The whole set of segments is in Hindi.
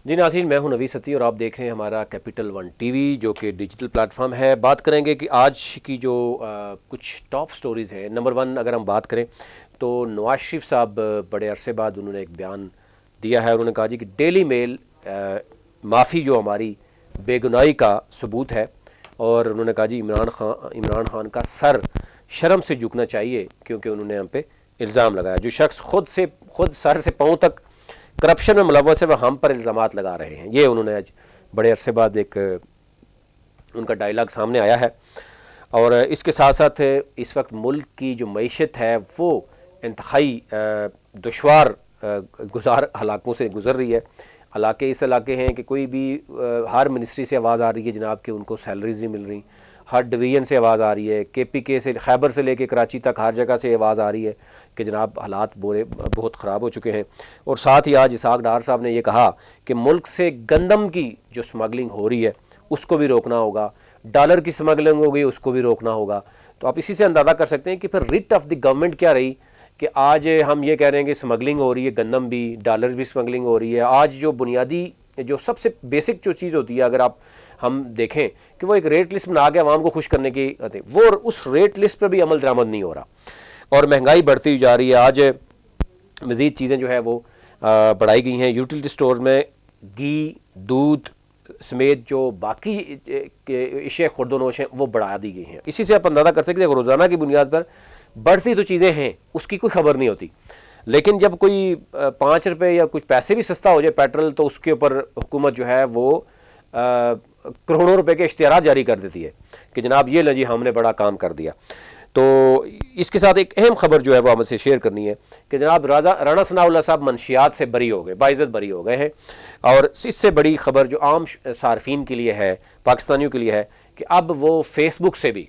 जी नाज़रीन, मैं हूं नवी सती और आप देख रहे हैं हमारा कैपिटल वन टीवी जो कि डिजिटल प्लेटफॉर्म है। बात करेंगे कि आज की जो कुछ टॉप स्टोरीज़ हैं। नंबर वन अगर हम बात करें तो नवाज शरीफ साहब बड़े अरसे बाद उन्होंने एक बयान दिया है। उन्होंने कहा जी कि डेली मेल माफ़ी जो हमारी बेगुनाही का सबूत है, और उन्होंने कहा जी इमरान खान का सर शर्म से झुकना चाहिए क्योंकि उन्होंने हम पे इल्ज़ाम लगाया। जो शख्स खुद सर से पाँव तक करप्शन में मुलव्वस है वह हम पर इल्ज़ामात लगा रहे हैं। ये उन्होंने आज बड़े अरसे बाद एक उनका डायलॉग सामने आया है। और इसके साथ साथ इस वक्त मुल्क की जो मईशत है वो इंतहाई दुशवार गुजार इलाकों से गुज़र रही है। इलाके इस इलाके हैं कि कोई भी हर मिनिस्ट्री से आवाज़ आ रही है जनाब कि उनको सैलरीज नहीं मिल रही। हर डिवीज़न से आवाज़ आ रही है, KPK से खैबर से लेके कराची तक हर जगह से आवाज़ आ रही है कि जनाब हालात बहुत ख़राब हो चुके हैं। और साथ ही आज इसहाक डार साहब ने यह कहा कि मुल्क से गंदम की जो स्मगलिंग हो रही है उसको भी रोकना होगा, डॉलर की स्मगलिंग हो गई उसको भी रोकना होगा। तो आप इसी से अंदाज़ा कर सकते हैं कि फिर रिट ऑफ द गवर्नमेंट क्या रही कि आज हम ये कह रहे हैं कि स्मगलिंग हो रही है, गंदम भी, डॉलर्स भी स्मगलिंग हो रही है। आज जो बुनियादी जो सबसे बेसिक जो चीज़ होती है, अगर आप हम देखें कि वो एक रेट लिस्ट बना के आवाम को खुश करने की वो उस रेट लिस्ट पर भी अमल दरामद नहीं हो रहा और महंगाई बढ़ती जा रही है। आज मज़ीद चीज़ें जो है वो बढ़ाई गई हैं। यूटिलिटी स्टोर में घी, दूध समेत जो बाकी इशे खुर्दोनोश हैं वो बढ़ा दी गई हैं। इसी से आप अंदाज़ा कर सकते हैं रोज़ाना की बुनियाद पर बढ़ती तो चीज़ें हैं उसकी कोई खबर नहीं होती, लेकिन जब कोई 5 रुपये या कुछ पैसे भी सस्ता हो जाए पेट्रोल तो उसके ऊपर हुकूमत जो है वो करोड़ों रुपए के इश्तिहारात जारी कर देती है कि जनाब ये लो जी हमने बड़ा काम कर दिया। तो इसके साथ एक अहम खबर जो है वो हमसे शेयर करनी है कि जनाब राणा सनाउल्लाह साहब मनशियात से बरी हो गए, बाइज़्ज़त बरी हो गए हैं। और इससे बड़ी खबर जो आम सार्फिन के लिए है, पाकिस्तानियों के लिए है कि अब वो फेसबुक से भी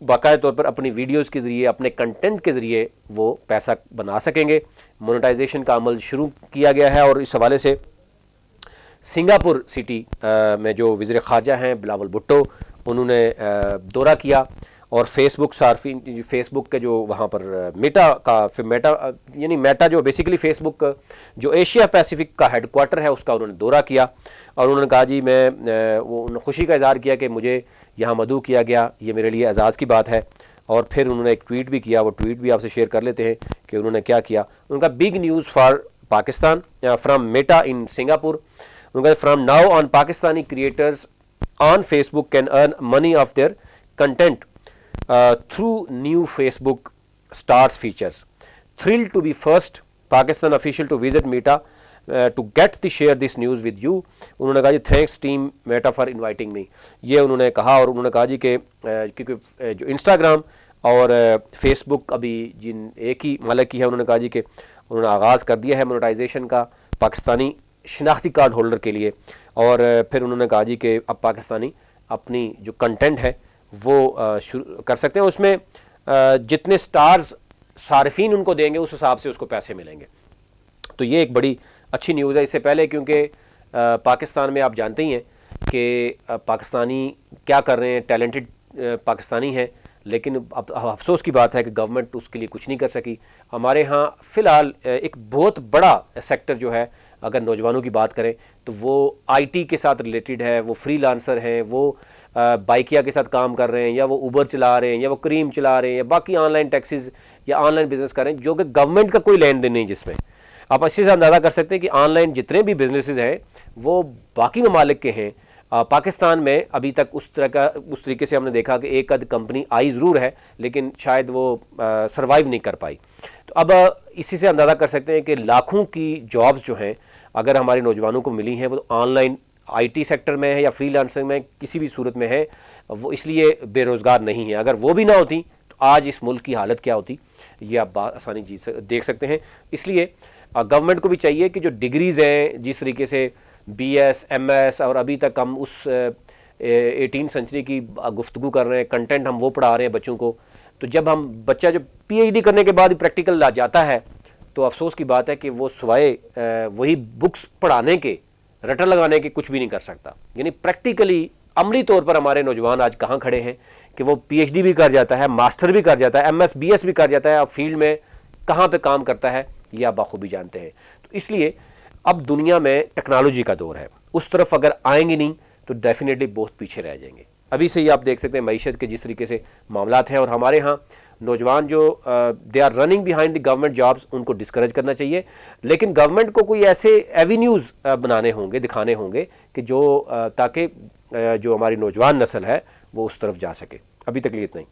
बाकायदा तौर पर अपनी वीडियोज़ के ज़रिए, अपने कंटेंट के ज़रिए वो पैसा बना सकेंगे। मोनेटाइजेशन का अमल शुरू किया गया है और इस हवाले से सिंगापुर सिटी में जो वज़ीर ख़ारजा हैं बिलावल भुट्टो उन्होंने दौरा किया और फेसबुक के जो वहाँ पर मेटा यानी मेटा जो बेसिकली फेसबुक जो एशिया पैसिफिक का हेडक्वार्टर है उसका उन्होंने दौरा किया। और उन्होंने कहा जी वो खुशी का इज़हार किया कि मुझे यहाँ मदऊ किया गया, ये मेरे लिए एजाज़ की बात है। और फिर उन्होंने एक ट्वीट भी किया, वो ट्वीट भी आपसे शेयर कर लेते हैं कि उन्होंने क्या किया। उनका big news for Pakistan from Meta in Singapore. उनका from now on Pakistani creators on Facebook can earn money of their content through new Facebook stars features. Thrilled to be first Pakistan official to visit Meta to get the share this news with you. उन्होंने कहा जी thanks team Meta for inviting me, ये उन्होंने कहा। और उन्होंने कहा जी कि क्योंकि जो इंस्टाग्राम और फेसबुक अभी जिन एक ही मालिक की है, उन्होंने कहा जी कि उन्होंने आगाज़ कर दिया है मोनेटाइजेशन का पाकिस्तानी शनाख्ती कार्ड होल्डर के लिए। और फिर उन्होंने कहा जी कि अब पाकिस्तानी अपनी जो कंटेंट है वो शुरू कर सकते हैं, उसमें जितने स्टार्स सार्फिन उनको देंगे उस हिसाब से उसको पैसे मिलेंगे। तो ये एक बड़ी अच्छी न्यूज़ है। इससे पहले क्योंकि पाकिस्तान में आप जानते ही हैं कि पाकिस्तानी क्या कर रहे हैं, टैलेंटेड पाकिस्तानी हैं, लेकिन अब अफसोस की बात है कि गवर्नमेंट उसके लिए कुछ नहीं कर सकी। हमारे यहाँ फ़िलहाल एक बहुत बड़ा सेक्टर जो है अगर नौजवानों की बात करें तो वो IT के साथ रिलेटेड है, वो फ्रीलांसर हैं, वो बाइकिया के साथ काम कर रहे हैं, या वो ऊबर चला रहे हैं, या वो करीम चला रहे हैं, या बाकी ऑनलाइन टैक्सीज या ऑनलाइन बिजनेस कर रहे हैं जो कि गवर्नमेंट का कोई लेन देन नहीं, जिसमें आप अच्छे से अंदाज़ा कर सकते हैं कि ऑनलाइन जितने भी बिजनेसेस हैं वो बाकी ममालिक के हैं। पाकिस्तान में अभी तक उस तरीके से हमने देखा कि एक आध कंपनी आई ज़रूर है लेकिन शायद वो सर्वाइव नहीं कर पाई। तो अब इसी से अंदाज़ा कर सकते हैं कि लाखों की जॉब्स जो हैं अगर हमारे नौजवानों को मिली हैं वो ऑनलाइन IT सेक्टर में है या फ्रीलांसिंग में किसी भी सूरत में है, वो इसलिए बेरोज़गार नहीं है। अगर वो भी ना होती तो आज इस मुल्क की हालत क्या होती ये आप आसानी जी से देख सकते हैं। इसलिए गवर्नमेंट को भी चाहिए कि जो डिग्रीज़ हैं, जिस तरीके से BS MS और अभी तक हम उस 18th सेंचुरी की गुफ्तगू कर रहे हैं, कंटेंट हम वो पढ़ा रहे हैं बच्चों को, तो जब हम बच्चा जब PhD करने के बाद प्रैक्टिकल ला जाता है तो अफसोस की बात है कि वो सिवाय वही बुक्स पढ़ाने के, रटल लगाने के कुछ भी नहीं कर सकता। यानी प्रैक्टिकली अमली तौर पर हमारे नौजवान आज कहाँ खड़े हैं कि वो PhD भी कर जाता है, मास्टर भी कर जाता है, MS BS भी कर जाता है, अब फील्ड में कहाँ पे काम करता है ये आप बखूबी जानते हैं। तो इसलिए अब दुनिया में टेक्नोलॉजी का दौर है, उस तरफ अगर आएंगे नहीं तो डेफिनेटली बहुत पीछे रह जाएंगे। अभी से ही आप देख सकते हैं मईशत के जिस तरीके से मामलात हैं, और हमारे यहाँ नौजवान जो they are running behind the government jobs, उनको डिस्करेज करना चाहिए। लेकिन गवर्नमेंट को कोई ऐसे एवेन्यूज़ बनाने होंगे, दिखाने होंगे कि जो ताकि जो हमारी नौजवान नस्ल है वो उस तरफ जा सके। अभी तक इतना ही।